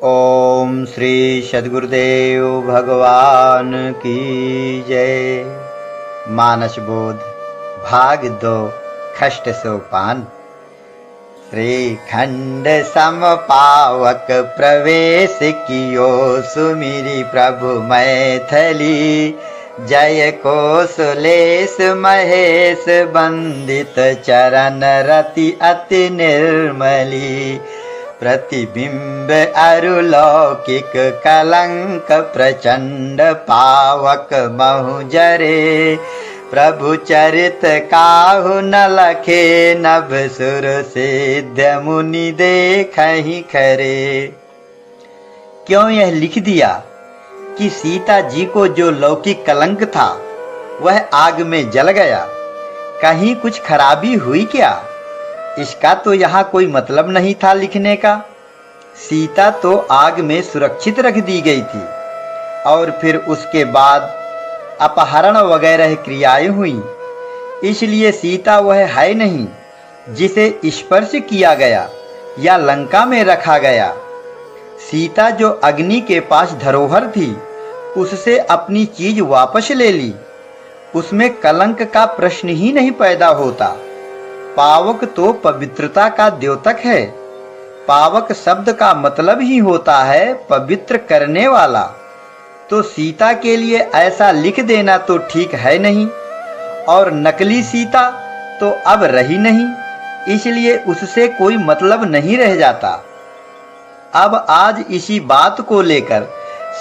ओम श्री सद्गुरुदेव भगवान की जय। मानस बोध भाग 2 खष्ट सोपान। श्रीखंड सम पावक प्रवेश कियो सुमिरी प्रभु मैथिली। जय कोसुलेश महेश बंदित चरण रति अति निर्मली। प्रतिबिंब अरुलौकिक कलंक प्रचंड पावक महु जरे। प्रभु चरित काहु न लखे नभ सुर सिद्ध मुनि देखहि खरे। क्यों यह लिख दिया कि सीता जी को जो लौकिक कलंक था वह आग में जल गया। कहीं कुछ खराबी हुई क्या? इसका तो यहाँ कोई मतलब नहीं था लिखने का। सीता तो आग में सुरक्षित रख दी गई थी और फिर उसके बाद अपहरण वगैरह क्रियाएं हुई, इसलिए सीता वह है नहीं जिसे स्पर्श किया गया या लंका में रखा गया। सीता जो अग्नि के पास धरोहर थी उससे अपनी चीज वापस ले ली, उसमें कलंक का प्रश्न ही नहीं पैदा होता। पावक तो पवित्रता का द्योतक है। पावक शब्द का मतलब ही होता है पवित्र करने वाला। तो सीता के लिए ऐसा लिख देना तो ठीक है नहीं, और नकली सीता तो अब रही नहीं, इसलिए उससे कोई मतलब नहीं रह जाता। अब आज इसी बात को लेकर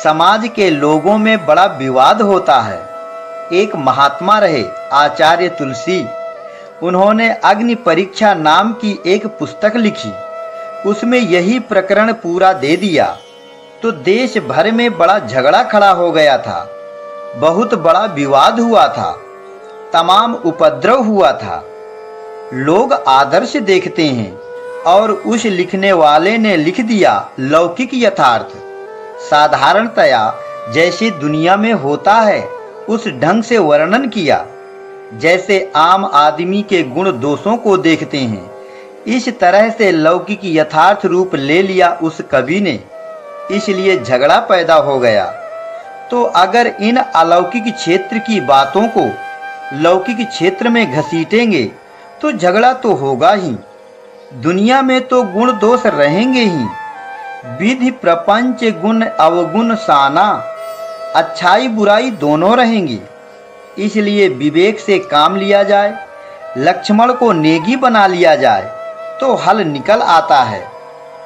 समाज के लोगों में बड़ा विवाद होता है। एक महात्मा रहे आचार्य तुलसी, उन्होंने अग्नि परीक्षा नाम की एक पुस्तक लिखी। उसमें यही प्रकरण पूरा दे दिया तो देश भर में बड़ा झगड़ा खड़ा हो गया था। बहुत बड़ा विवाद हुआ था, तमाम उपद्रव हुआ था। लोग आदर्श देखते हैं और उस लिखने वाले ने लिख दिया लौकिक यथार्थ। साधारणतया जैसे दुनिया में होता है उस ढंग से वर्णन किया। जैसे आम आदमी के गुण दोषों को देखते हैं, इस तरह से लौकिक यथार्थ रूप ले लिया उस कवि ने, इसलिए झगड़ा पैदा हो गया। तो अगर इन अलौकिक क्षेत्र की बातों को लौकिक क्षेत्र में घसीटेंगे तो झगड़ा तो होगा ही। दुनिया में तो गुण दोष रहेंगे ही। विधि प्रपंच गुण अवगुण साना, अच्छाई बुराई दोनों रहेंगी। इसलिए विवेक से काम लिया जाए, लक्ष्मण को नेगी बना लिया जाए तो हल निकल आता है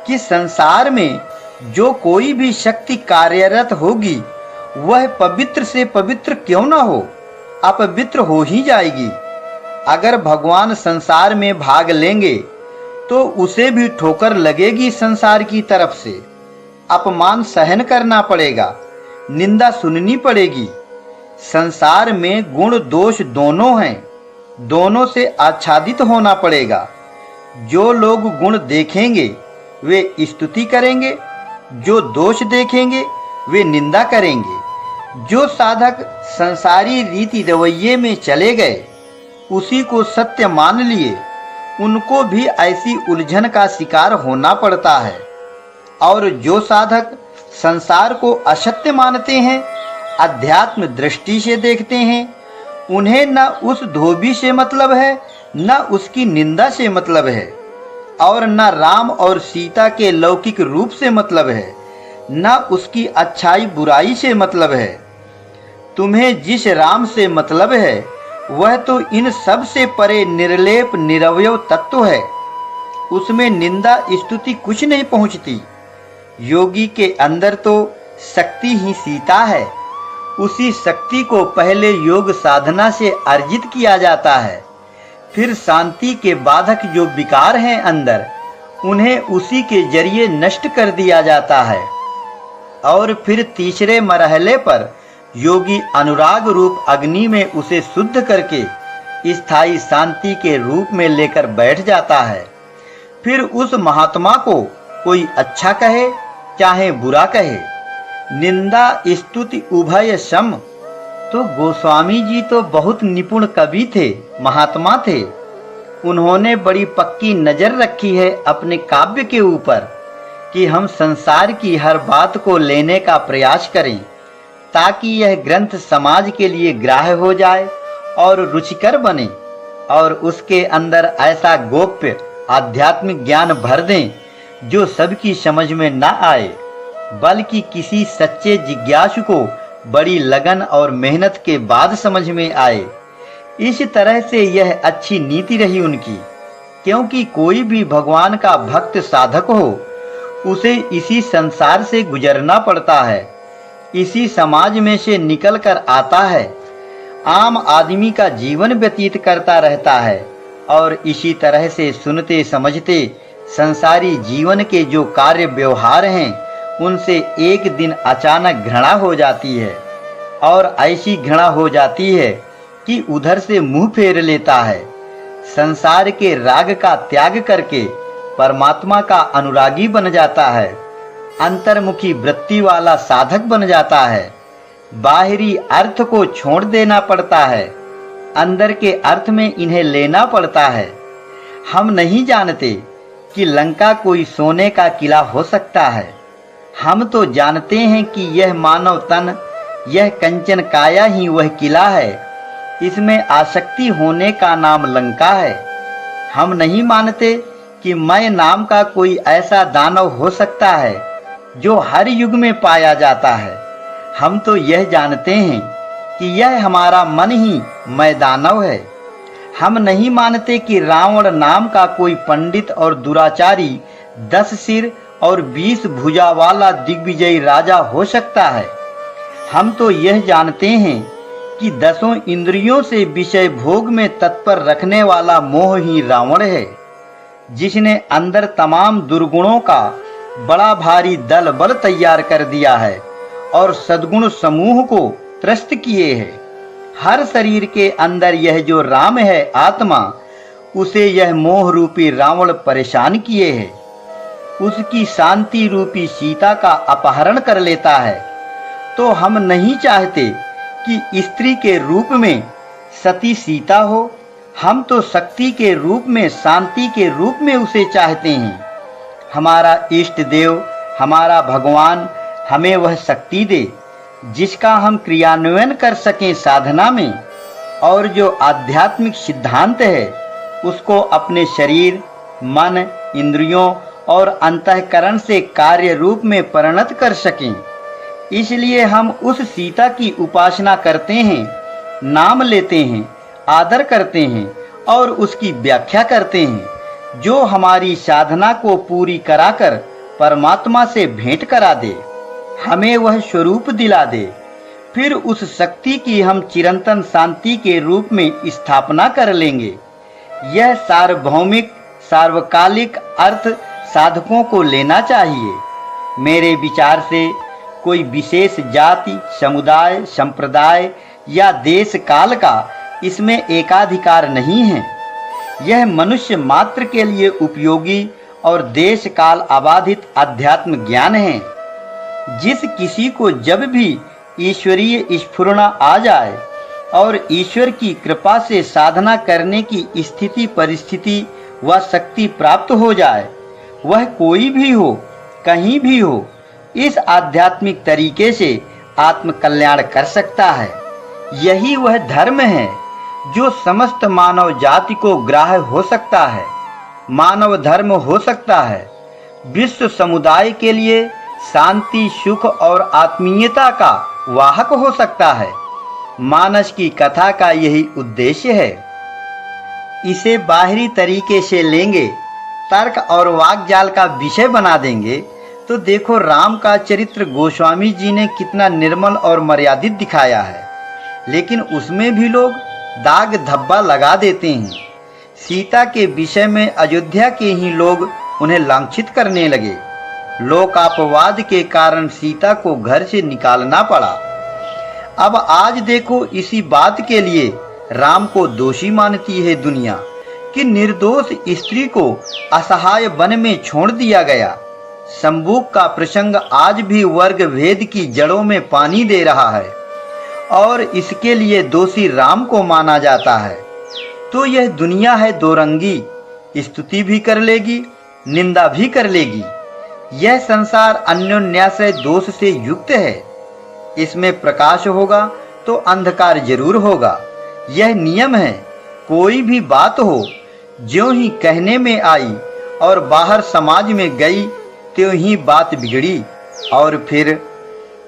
कि संसार में जो कोई भी शक्ति कार्यरत होगी वह पवित्र से पवित्र क्यों न हो, अपवित्र हो ही जाएगी। अगर भगवान संसार में भाग लेंगे तो उसे भी ठोकर लगेगी संसार की तरफ से, अपमान सहन करना पड़ेगा, निंदा सुननी पड़ेगी। संसार में गुण दोष दोनों हैं, दोनों से आच्छादित होना पड़ेगा। जो लोग गुण देखेंगे वे स्तुति करेंगे, जो दोष देखेंगे वे निंदा करेंगे। जो साधक संसारी रीति रवैये में चले गए, उसी को सत्य मान लिए, उनको भी ऐसी उलझन का शिकार होना पड़ता है। और जो साधक संसार को असत्य मानते हैं, अध्यात्म दृष्टि से देखते हैं, उन्हें न उस धोबी से मतलब है न उसकी निंदा से मतलब है, और न राम और सीता के लौकिक रूप से मतलब है, न उसकी अच्छाई बुराई से मतलब है। तुम्हें जिस राम से मतलब है वह तो इन सब से परे निर्लेप निरवयव तत्व है, उसमें निंदा स्तुति कुछ नहीं पहुंचती। योगी के अंदर तो शक्ति ही सीता है, उसी शक्ति को पहले योग साधना से अर्जित किया जाता है, फिर शांति के बाधक जो विकार हैं अंदर उन्हें उसी के जरिए नष्ट कर दिया जाता है, और फिर तीसरे मरहले पर योगी अनुराग रूप अग्नि में उसे शुद्ध करके स्थायी शांति के रूप में लेकर बैठ जाता है। फिर उस महात्मा को कोई अच्छा कहे चाहे बुरा कहे, निंदा स्तुति उभय सम। तो गोस्वामी जी तो बहुत निपुण कवि थे, महात्मा थे। उन्होंने बड़ी पक्की नजर रखी है अपने काव्य के ऊपर कि हम संसार की हर बात को लेने का प्रयास करें, ताकि यह ग्रंथ समाज के लिए ग्राह्य हो जाए और रुचिकर बने, और उसके अंदर ऐसा गोप्य आध्यात्मिक ज्ञान भर दें जो सबकी समझ में न आए, बल्कि किसी सच्चे जिज्ञासु को बड़ी लगन और मेहनत के बाद समझ में आए। इस तरह से यह अच्छी नीति रही उनकी, क्योंकि कोई भी भगवान का भक्त साधक हो, उसे इसी संसार से गुजरना पड़ता है, इसी समाज में से निकल कर आता है, आम आदमी का जीवन व्यतीत करता रहता है, और इसी तरह से सुनते समझते संसारी जीवन के जो कार्य व्यवहार हैं, उनसे एक दिन अचानक घृणा हो जाती है, और ऐसी घृणा हो जाती है कि उधर से मुंह फेर लेता है। संसार के राग का त्याग करके परमात्मा का अनुरागी बन जाता है, अंतर्मुखी वृत्ति वाला साधक बन जाता है। बाहरी अर्थ को छोड़ देना पड़ता है, अंदर के अर्थ में इन्हें लेना पड़ता है। हम नहीं जानते कि लंका कोई सोने का किला हो सकता है। हम तो जानते हैं कि यह मानव तन, यह कंचन काया ही वह किला है। इसमें आसक्ति होने का नाम लंका है। हम नहीं मानते कि मैं नाम का कोई ऐसा दानव हो सकता है जो हर युग में पाया जाता है। हम तो यह जानते हैं कि यह हमारा मन ही मैं दानव है। हम नहीं मानते कि रावण नाम का कोई पंडित और दुराचारी 10 सिर और 20 भुजा वाला दिग्विजयी राजा हो सकता है। हम तो यह जानते हैं कि 10 इंद्रियों से विषय भोग में तत्पर रखने वाला मोह ही रावण है, जिसने अंदर तमाम दुर्गुणों का बड़ा भारी दल बल तैयार कर दिया है और सद्गुण समूह को त्रस्त किए है। हर शरीर के अंदर यह जो राम है आत्मा, उसे यह मोह रूपी रावण परेशान किए है। उसकी शांति रूपी सीता का अपहरण कर लेता है। तो हम नहीं चाहते कि स्त्री के रूप में सती सीता हो, हम तो शक्ति के रूप में, शांति के रूप में उसे चाहते हैं। हमारा इष्ट देव, हमारा भगवान हमें वह शक्ति दे जिसका हम क्रियान्वयन कर सकें साधना में, और जो आध्यात्मिक सिद्धांत है उसको अपने शरीर, मन, इंद्रियों और अंतःकरण से कार्य रूप में परिणत कर सकें। इसलिए हम उस सीता की उपासना करते हैं, नाम लेते हैं, आदर करते हैं और उसकी व्याख्या करते हैं, जो हमारी साधना को पूरी कराकर परमात्मा से भेंट करा दे, हमें वह स्वरूप दिला दे। फिर उस शक्ति की हम चिरंतन शांति के रूप में स्थापना कर लेंगे। यह सार्वभौमिक सार्वकालिक अर्थ साधकों को लेना चाहिए। मेरे विचार से कोई विशेष जाति, समुदाय, संप्रदाय या देश काल का इसमें एकाधिकार नहीं है। यह मनुष्य मात्र के लिए उपयोगी और देश काल अबाधित अध्यात्म ज्ञान है। जिस किसी को जब भी ईश्वरीय स्फुरना आ जाए और ईश्वर की कृपा से साधना करने की स्थिति परिस्थिति व शक्ति प्राप्त हो जाए, वह कोई भी हो, कहीं भी हो, इस आध्यात्मिक तरीके से आत्म कल्याण कर सकता है। यही वह धर्म है जो समस्त मानव जाति को ग्राह्य हो सकता है, मानव धर्म हो सकता है, विश्व समुदाय के लिए शांति, सुख और आत्मीयता का वाहक हो सकता है। मानस की कथा का यही उद्देश्य है। इसे बाहरी तरीके से लेंगे, तर्क और वाकजाल का विषय बना देंगे, तो देखो राम का चरित्र गोस्वामी जी ने कितना निर्मल और मर्यादित दिखाया है, लेकिन उसमें भी लोग दाग धब्बा लगा देते हैं। सीता के विषय में अयोध्या के ही लोग उन्हें लांछित करने लगे। लोकापवाद के कारण सीता को घर से निकालना पड़ा। अब आज देखो इसी बात के लिए राम को दोषी मानती है दुनिया कि निर्दोष स्त्री को असहाय वन में छोड़ दिया गया। संबूक का प्रसंग आज भी वर्ग भेद की जड़ों में पानी दे रहा है और इसके लिए दोषी राम को माना जाता है। तो यह दुनिया है दो रंगी, स्तुति भी कर लेगी, निंदा भी कर लेगी। यह संसार अन्योन्याश्रय दोष से युक्त है। इसमें प्रकाश होगा तो अंधकार जरूर होगा। यह नियम है। कोई भी बात हो, ज्यों ही कहने में आई और बाहर समाज में गई त्यों ही बात बिगड़ी। और फिर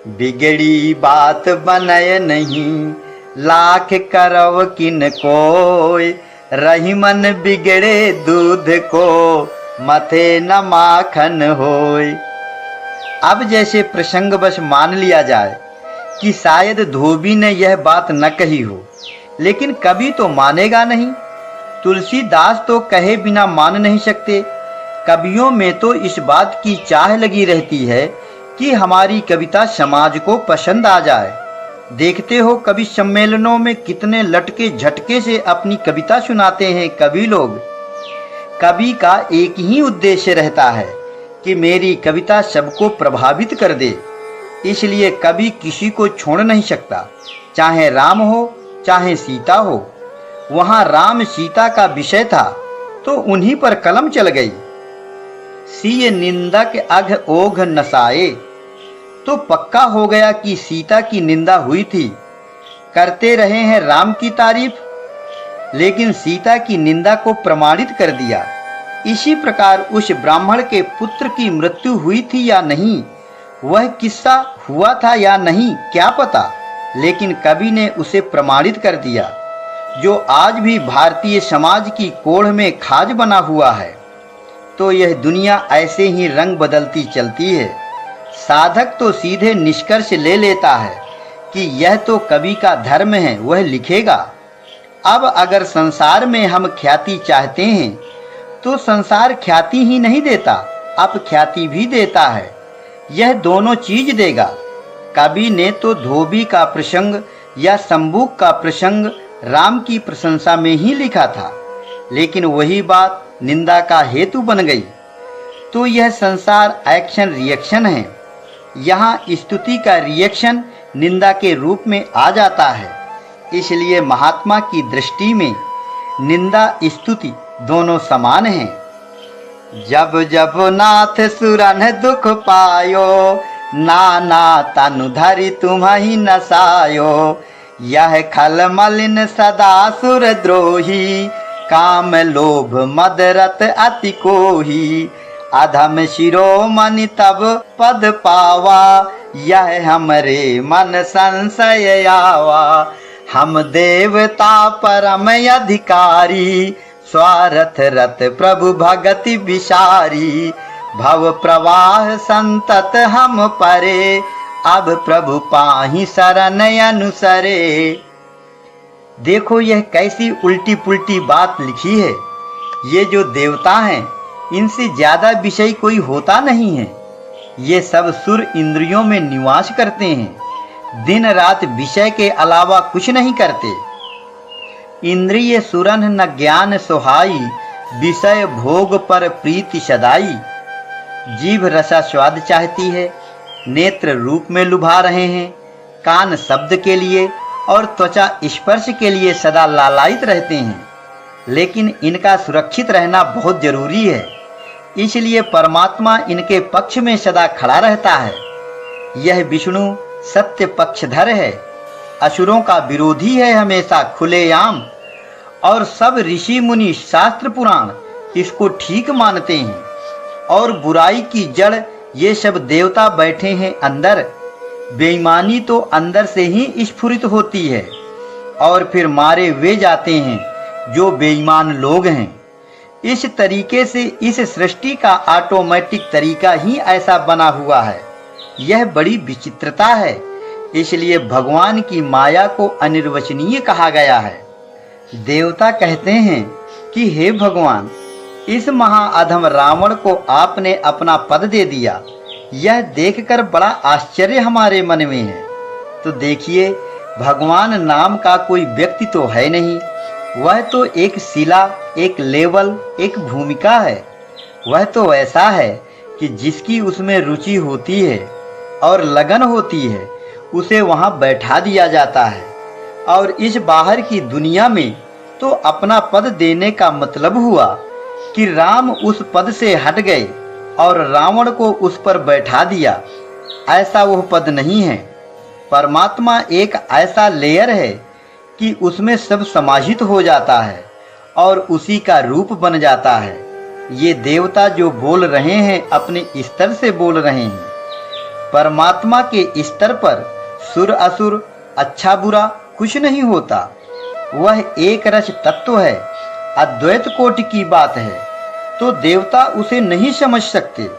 बिगड़ी बात बनय नहीं, लाख करव किन कोय, रही मन बिगड़े दूध को, मथे न माखन होय। अब जैसे प्रसंगवश मान लिया जाए कि शायद धोबी ने यह बात न कही हो, लेकिन कवि तो मानेगा नहीं। तुलसीदास तो कहे बिना मान नहीं सकते। कवियों में तो इस बात की चाह लगी रहती है कि हमारी कविता समाज को पसंद आ जाए। देखते हो कवि सम्मेलनों में कितने लटके झटके से अपनी कविता सुनाते हैं कवि लोग। कवि का एक ही उद्देश्य रहता है कि मेरी कविता सबको प्रभावित कर दे। इसलिए कवि किसी को छोड़ नहीं सकता, चाहे राम हो चाहे सीता हो। वहां राम सीता का विषय था तो उन्हीं पर कलम चल गई। सीय निंदक अघ ओघ नसाए, तो पक्का हो गया कि सीता की निंदा हुई थी। करते रहे हैं राम की तारीफ, लेकिन सीता की निंदा को प्रमाणित कर दिया। इसी प्रकार उस ब्राह्मण के पुत्र की मृत्यु हुई थी या नहीं, वह किस्सा हुआ था या नहीं क्या पता, लेकिन कवि ने उसे प्रमाणित कर दिया, जो आज भी भारतीय समाज की कोढ़ में खाज बना हुआ है। तो यह दुनिया ऐसे ही रंग बदलती चलती है। साधक तो सीधे निष्कर्ष ले लेता है कि यह तो कवि का धर्म है, वह लिखेगा। अब अगर संसार में हम ख्याति चाहते हैं तो संसार ख्याति ही नहीं देता, अब ख्याति भी देता है। यह दोनों चीज देगा। कवि ने तो धोबी का प्रसंग या संबूक का प्रसंग राम की प्रशंसा में ही लिखा था, लेकिन वही बात निंदा का हेतु बन गई। तो यह संसार एक्शन रिएक्शन है। यहाँ स्तुति का रिएक्शन निंदा के रूप में आ जाता है। इसलिए महात्मा की दृष्टि में निंदा स्तुति दोनों समान हैं। जब जब नाथ सुरन दुख पायो, नाना तनु धरि तुम्हि नसायो, यह खल मलिन सदा सुर द्रोही, काम लोभ मद रत अति कोही, अधम शिरोमणि तब पद पावा, यह हमरे मन संशय आवा, हम देवता परम अधिकारी, स्वार्थ रत प्रभु भगति विसारी, भव प्रवाह संतत हम परे, अब प्रभु पाहि शरण अनुसरे। देखो यह कैसी उल्टी पुल्टी बात लिखी है। ये जो देवता हैं, इनसे ज्यादा विषय कोई होता नहीं है। ये सब सुर इंद्रियों में निवास करते हैं, दिन रात विषय के अलावा कुछ नहीं करते। इंद्रिय सुरन न ज्ञान सोहाई, विषय भोग पर प्रीति सदाई। जीभ रसा स्वाद चाहती है, नेत्र रूप में लुभा रहे हैं, कान शब्द के लिए और त्वचा स्पर्श के लिए सदा लालायित रहते हैं, लेकिन इनका सुरक्षित रहना बहुत जरूरी है। इसलिए परमात्मा इनके पक्ष में सदा खड़ा रहता है। यह विष्णु सत्य पक्षधर है, असुरों का विरोधी है हमेशा खुलेआम, और सब ऋषि मुनि शास्त्र पुराण इसको ठीक मानते हैं। और बुराई की जड़ ये सब देवता बैठे हैं अंदर। बेईमानी तो अंदर से ही स्फुरित होती है और फिर मारे वे जाते हैं जो बेईमान लोग हैं। इस तरीके से इस सृष्टि का ऑटोमेटिक तरीका ही ऐसा बना हुआ है। यह बड़ी विचित्रता है। इसलिए भगवान की माया को अनिर्वचनीय कहा गया है। देवता कहते हैं कि हे भगवान, इस महाअधम रावण को आपने अपना पद दे दिया। यह देखकर बड़ा आश्चर्य हमारे मन में है। तो देखिए, भगवान नाम का कोई व्यक्ति तो है नहीं, वह तो एक शिला, एक लेवल, एक भूमिका है। वह तो ऐसा है कि जिसकी उसमें रुचि होती है और लगन होती है, उसे वहां बैठा दिया जाता है। और इस बाहर की दुनिया में तो अपना पद देने का मतलब हुआ कि राम उस पद से हट गए और रावण को उस पर बैठा दिया, ऐसा वह पद नहीं है। परमात्मा एक ऐसा लेयर है कि उसमें सब समाहित हो जाता है और उसी का रूप बन जाता है। ये देवता जो बोल रहे हैं अपने स्तर से बोल रहे हैं। परमात्मा के स्तर पर सुर असुर, अच्छा बुरा कुछ नहीं होता। वह एक रस तत्व है, अद्वैत कोटि की बात है। तो देवता उसे नहीं समझ सकते,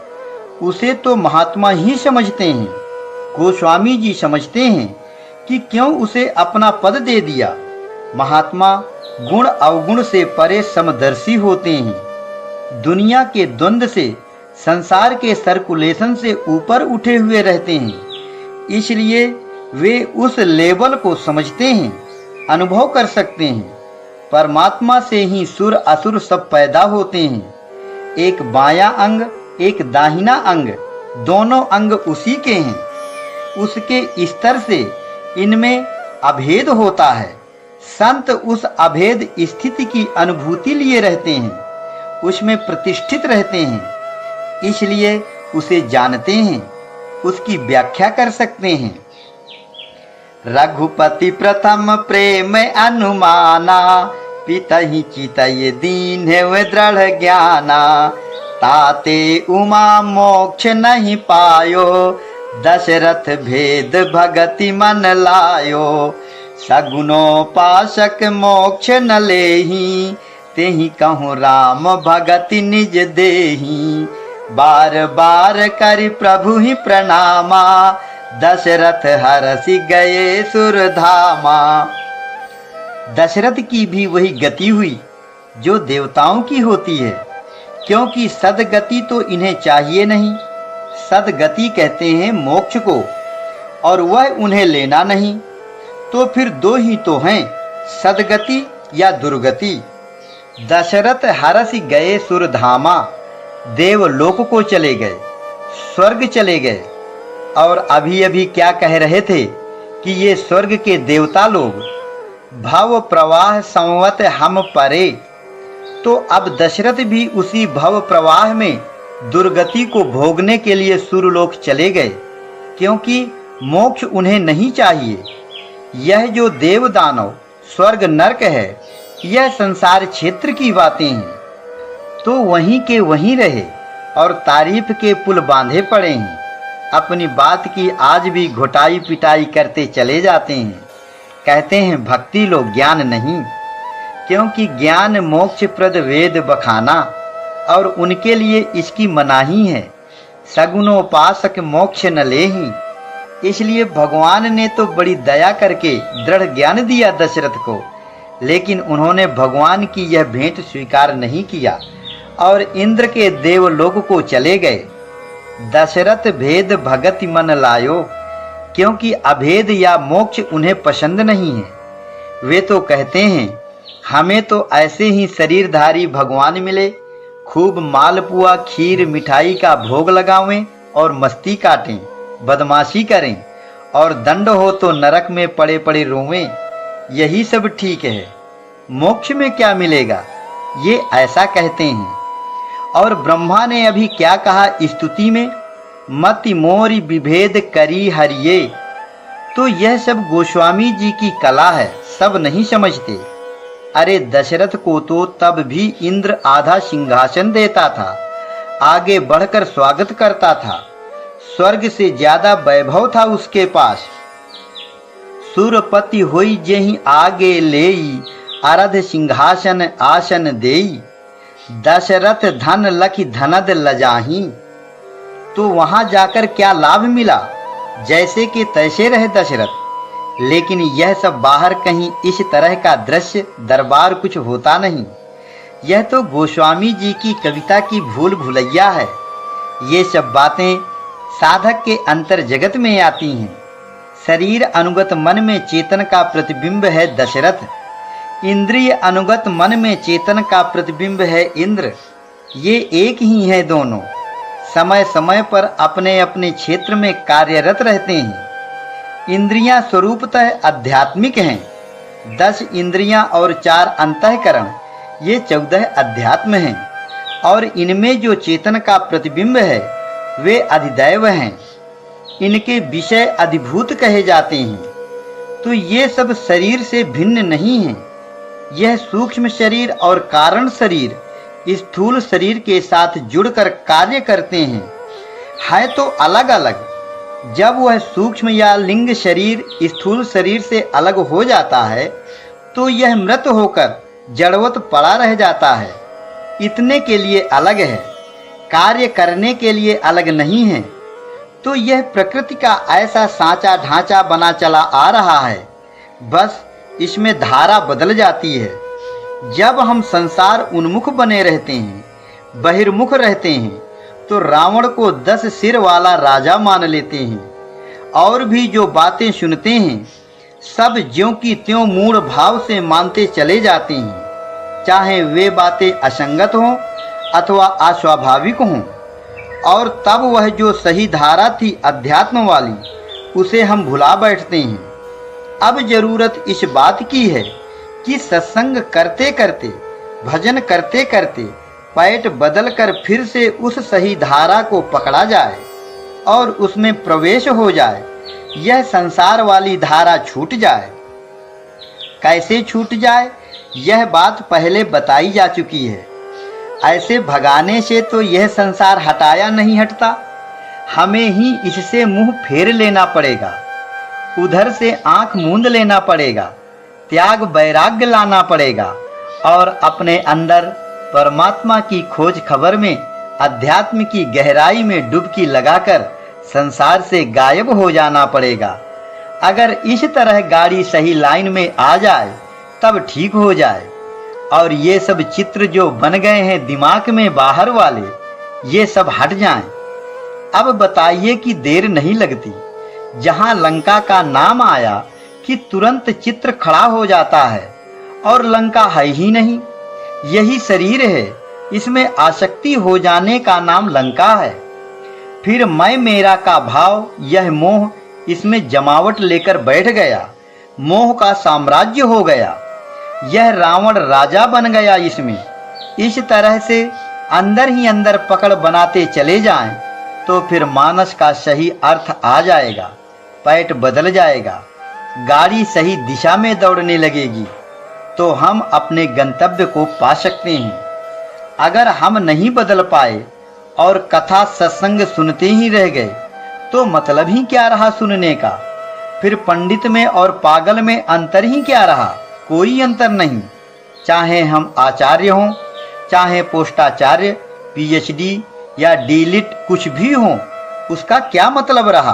उसे तो महात्मा ही समझते हैं। गोस्वामी जी समझते हैं कि क्यों उसे अपना पद दे दिया। महात्मा गुण अवगुण से परे समदर्शी होते हैं। दुनिया के द्वंद्व से, संसार के सर्कुलेशन से ऊपर उठे हुए रहते हैं। इसलिए वे उस लेवल को समझते हैं, अनुभव कर सकते हैं। परमात्मा से ही सुर असुर सब पैदा होते हैं। एक बायां अंग, एक दाहिना अंग, दोनों अंग उसी के हैं। उसके स्तर से इनमें अभेद होता है। संत उस अभेद स्थिति की अनुभूति लिए रहते हैं, उसमें प्रतिष्ठित रहते हैं। इसलिए उसे जानते हैं, उसकी व्याख्या कर सकते हैं। रघुपति प्रथम प्रेम अनुमाना, पितहि चितय दीन है दृढ़ ज्ञाना। ताते उमा मोक्ष नहीं पायो, दशरथ भेद भगति मन लायो। सगुनोपासक मोक्ष न लेही, तेहि कहूँ राम भगति निज देही। बार बार करि प्रभु ही प्रणामा, दशरथ हरसि गए सुरधामा। दशरथ की भी वही गति हुई जो देवताओं की होती है, क्योंकि सदगति तो इन्हें चाहिए नहीं। सदगति कहते हैं मोक्ष को, और वह उन्हें लेना नहीं। तो फिर दो ही तो हैं, सदगति या दुर्गति। दशरथ हरसि गए सुरधामा, देवलोक को चले गए, स्वर्ग चले गए। और अभी अभी क्या कह रहे थे कि ये स्वर्ग के देवता लोग, भव प्रवाह संवत हम परे। तो अब दशरथ भी उसी भव प्रवाह में दुर्गति को भोगने के लिए सुरलोक चले गए, क्योंकि मोक्ष उन्हें नहीं चाहिए। यह जो देव दानव स्वर्ग नरक है, यह संसार क्षेत्र की बातें हैं। तो वहीं के वहीं रहे और तारीफ के पुल बांधे पड़े हैं। अपनी बात की आज भी घोटाई पिटाई करते चले जाते हैं। कहते हैं भक्ति लो ज्ञान नहीं, क्योंकि ज्ञान मोक्ष प्रद वेद बखाना, और उनके लिए इसकी मनाही है। सगुनोपासक मोक्ष न लेही। इसलिए भगवान ने तो बड़ी दया करके दृढ़ ज्ञान दिया दशरथ को, लेकिन उन्होंने भगवान की यह भेंट स्वीकार नहीं किया और इंद्र के देवलोक को चले गए। दशरथ भेद भगति मन लायो, क्योंकि अभेद या मोक्ष उन्हें पसंद नहीं है। वे तो कहते हैं हमें तो ऐसे ही शरीरधारी भगवान मिले, खूब मालपुआ खीर मिठाई का भोग लगावें और मस्ती काटें, बदमाशी करें, और दंड हो तो नरक में पड़े पड़े रोवें। यही सब ठीक है, मोक्ष में क्या मिलेगा, ये ऐसा कहते हैं। और ब्रह्मा ने अभी क्या कहा स्तुति में, मति मोरी विभेद करी हरिये। तो यह सब गोस्वामी जी की कला है, सब नहीं समझते। अरे दशरथ को तो तब भी इंद्र आधा सिंहासन देता था, आगे बढ़कर स्वागत करता था। स्वर्ग से ज्यादा वैभव था उसके पास। सुरपति होई जेहि आगे लेई, अरध सिंहासन आसन देई। दशरथ धन लखि धनद लजाही। तो वहां जाकर क्या लाभ मिला, जैसे कि तैसे रहे दशरथ। लेकिन यह सब बाहर कहीं इस तरह का दृश्य दरबार कुछ होता नहीं। यह तो गोस्वामी जी की कविता की भूल भुलैया है। ये सब बातें साधक के अंतर जगत में आती हैं। शरीर अनुगत मन में चेतन का प्रतिबिंब है दशरथ, इंद्रिय अनुगत मन में चेतन का प्रतिबिंब है इंद्र। ये एक ही है दोनों, समय समय पर अपने अपने क्षेत्र में कार्यरत रहते हैं। इंद्रियां स्वरूपतः आध्यात्मिक हैं। 10 इंद्रियां और 4 अंतःकरण, ये 14 अध्यात्म हैं। और इनमें जो चेतन का प्रतिबिंब है वे अधिदैव हैं। इनके विषय अधिभूत कहे जाते हैं। तो ये सब शरीर से भिन्न नहीं हैं। यह सूक्ष्म शरीर और कारण शरीर स्थूल शरीर के साथ जुड़कर कार्य करते हैं, है तो अलग अलग। जब वह सूक्ष्म या लिंग शरीर स्थूल शरीर से अलग हो जाता है तो यह मृत होकर जड़वत पड़ा रह जाता है। इतने के लिए अलग है, कार्य करने के लिए अलग नहीं है। तो यह प्रकृति का ऐसा सांचा ढांचा बना चला आ रहा है, बस इसमें धारा बदल जाती है। जब हम संसार उन्मुख बने रहते हैं, बहिर्मुख रहते हैं, तो रावण को 10 सिर वाला राजा मान लेते हैं और भी जो बातें सुनते हैं सब ज्यों की त्यों मूढ़ भाव से मानते चले जाते हैं, चाहे वे बातें असंगत हों अथवा अस्वाभाविक हों। और तब वह जो सही धारा थी अध्यात्म वाली, उसे हम भुला बैठते हैं। अब जरूरत इस बात की है कि सत्संग करते करते, भजन करते करते पैठ बदल कर फिर से उस सही धारा को पकड़ा जाए और उसमें प्रवेश हो जाए। यह संसार वाली धारा छूट जाए। कैसे छूट जाए, यह बात पहले बताई जा चुकी है। ऐसे भगाने से तो यह संसार हटाया नहीं हटता, हमें ही इससे मुंह फेर लेना पड़ेगा, उधर से आंख मूंद लेना पड़ेगा, त्याग वैराग्य लाना पड़ेगा और अपने अंदर परमात्मा की खोज खबर में अध्यात्म की गहराई में डुबकी लगाकर संसार से गायब हो जाना पड़ेगा। अगर इस तरह गाड़ी सही लाइन में आ जाए तब ठीक हो जाए और ये सब चित्र जो बन गए हैं दिमाग में बाहर वाले, ये सब हट जाएं। अब बताइए कि देर नहीं लगती। जहां लंका का नाम आया कि तुरंत चित्र खड़ा हो जाता है और लंका है ही नहीं। यही शरीर है, इसमें आसक्ति हो जाने का नाम लंका है। फिर मैं मेरा का भाव, यह मोह इसमें जमावट लेकर बैठ गया, मोह का साम्राज्य हो गया। यह रावण राजा बन गया इसमें। इस तरह से अंदर ही अंदर पकड़ बनाते चले जाएं तो फिर मानस का सही अर्थ आ जाएगा, पैठ बदल जाएगा, गाड़ी सही दिशा में दौड़ने लगेगी, तो हम अपने गंतव्य को पा सकते हैं। अगर हम नहीं बदल पाए और कथा सत्संग सुनते ही रह गए तो मतलब ही क्या रहा सुनने का। फिर पंडित में और पागल में अंतर ही क्या रहा, कोई अंतर नहीं। चाहे हम आचार्य हों, चाहे पोस्टाचार्य, पीएचडी या डीलिट कुछ भी हों, उसका क्या मतलब रहा।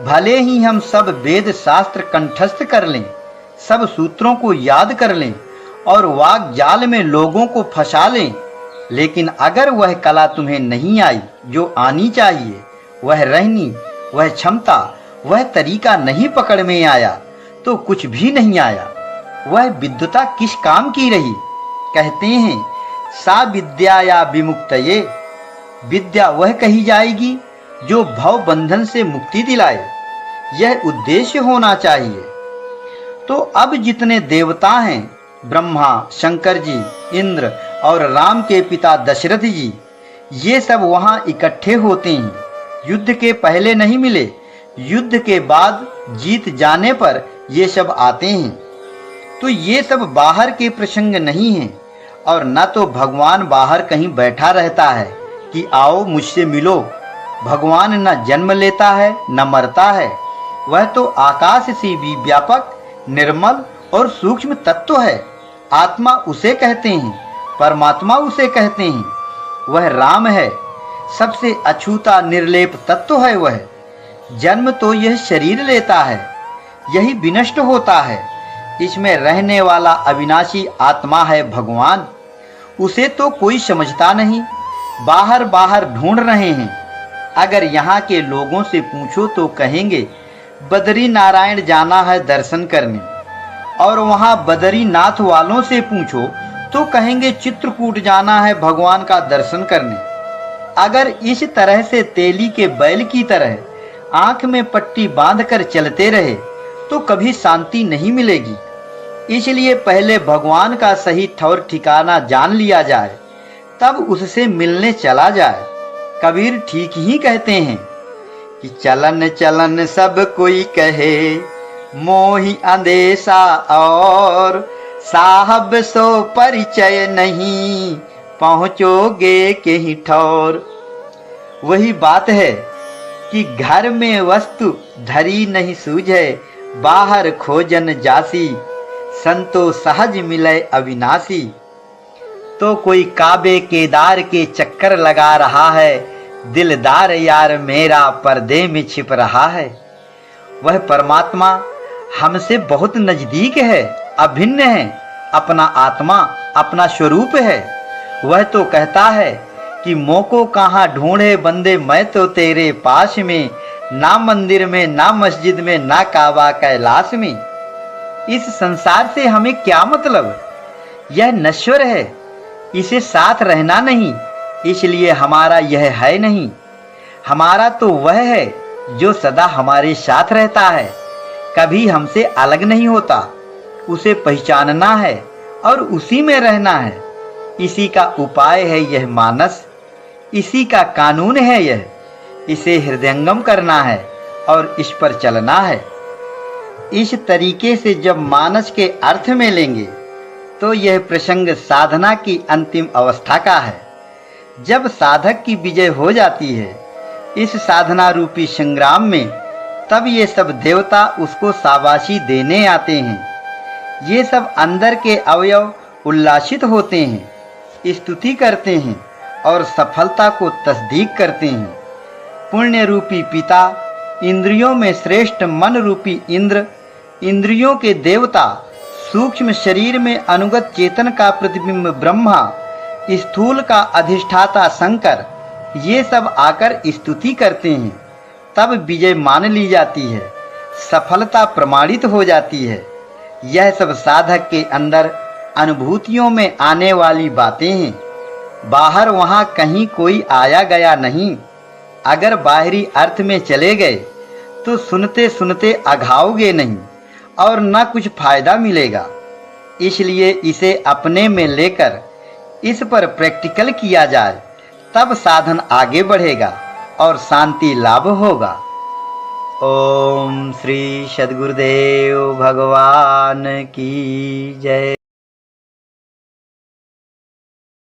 भले ही हम सब वेद शास्त्र कंठस्थ कर लें, सब सूत्रों को याद कर लें और वाक जाल में लोगों को फंसा लें, लेकिन अगर वह कला तुम्हें नहीं आई जो आनी चाहिए, वह रहनी, वह क्षमता, वह तरीका नहीं पकड़ में आया, तो कुछ भी नहीं आया। वह विद्वता किस काम की रही। कहते हैं सा विद्या या विमुक्तये, विद्या वह कही जाएगी जो भव बंधन से मुक्ति दिलाए। यह उद्देश्य होना चाहिए। तो अब जितने देवता हैं, ब्रह्मा, शंकर जी, इंद्र और राम के पिता दशरथ जी, ये सब वहां इकट्ठे होते हैं। युद्ध के पहले नहीं मिले, युद्ध के बाद जीत जाने पर ये सब आते हैं। तो ये सब बाहर के प्रसंग नहीं हैं और न तो भगवान बाहर कहीं बैठा रहता है कि आओ मुझसे मिलो। भगवान न जन्म लेता है न मरता है, वह तो आकाश से भी व्यापक, निर्मल और सूक्ष्म तत्व है। आत्मा उसे कहते हैं, परमात्मा उसे कहते हैं। वह राम है, सबसे अछूता निर्लेप तत्व है वह। जन्म तो यह शरीर लेता है, यही विनष्ट होता है। इसमें रहने वाला अविनाशी आत्मा है भगवान। उसे तो कोई समझता नहीं, बाहर बाहर ढूंढ रहे हैं। अगर यहाँ के लोगों से पूछो तो कहेंगे बद्री नारायण जाना है दर्शन करने, और वहाँ बद्रीनाथ वालों से पूछो तो कहेंगे चित्रकूट जाना है भगवान का दर्शन करने। अगर इस तरह से तेली के बैल की तरह आंख में पट्टी बांधकर चलते रहे तो कभी शांति नहीं मिलेगी। इसलिए पहले भगवान का सही ठौर ठिकाना जान लिया जाए, तब उससे मिलने चला जाए। कबीर ठीक ही कहते हैं कि चलन चलन सब कोई कहे, मोहि अंदेशा और साहब सो परिचय नहीं, पहुंचोगे के ही ठौर। वही बात है कि घर में वस्तु धरी नहीं सूझे, बाहर खोजन जासी, संतो सहज मिले अविनाशी। तो कोई काबे केदार के चक्कर लगा रहा है, दिलदार यार मेरा पर्दे में छिप रहा है। वह परमात्मा हमसे बहुत नजदीक है, अभिन्न है, अपना आत्मा, अपना स्वरूप है। वह तो कहता है कि मोको कहाँ ढूंढे बंदे, मैं तो तेरे पास में, ना मंदिर में, ना मस्जिद में, ना काबा कैलाश में। इस संसार से हमें क्या मतलब? यह नश्वर है, इसे साथ रहना नहीं, इसलिए हमारा यह है नहीं। हमारा तो वह है जो सदा हमारे साथ रहता है, कभी हमसे अलग नहीं होता। उसे पहचानना है और उसी में रहना है। इसी का उपाय है यह मानस, इसी का कानून है यह। इसे हृदयंगम करना है और इस पर चलना है। इस तरीके से जब मानस के अर्थ में लेंगे तो यह प्रसंग साधना की अंतिम अवस्था का है। जब साधक की विजय हो जाती है इस साधना रूपी संग्राम में, तब ये सब देवता उसको शाबाशी देने आते हैं। ये सब अंदर के अवयव उल्लासित होते हैं, स्तुति करते हैं और सफलता को तस्दीक करते हैं। पुण्य रूपी पिता, इंद्रियों में श्रेष्ठ मन रूपी इंद्र, इंद्रियों के देवता, सूक्ष्म शरीर में अनुगत चेतन का प्रतिबिंब ब्रह्मा, स्थूल का अधिष्ठाता शंकर, ये सब आकर स्तुति करते हैं। तब विजय मान ली जाती है, सफलता प्रमाणित हो जाती है। यह सब साधक के अंदर अनुभूतियों में आने वाली बातें हैं। बाहर वहां कहीं कोई आया गया नहीं। अगर बाहरी अर्थ में चले गए तो सुनते सुनते अघाओगे नहीं और न कुछ फायदा मिलेगा। इसलिए इसे अपने में लेकर इस पर प्रैक्टिकल किया जाए, तब साधन आगे बढ़ेगा और शांति लाभ होगा। ओम श्री सद्गुरुदेव भगवान की जय।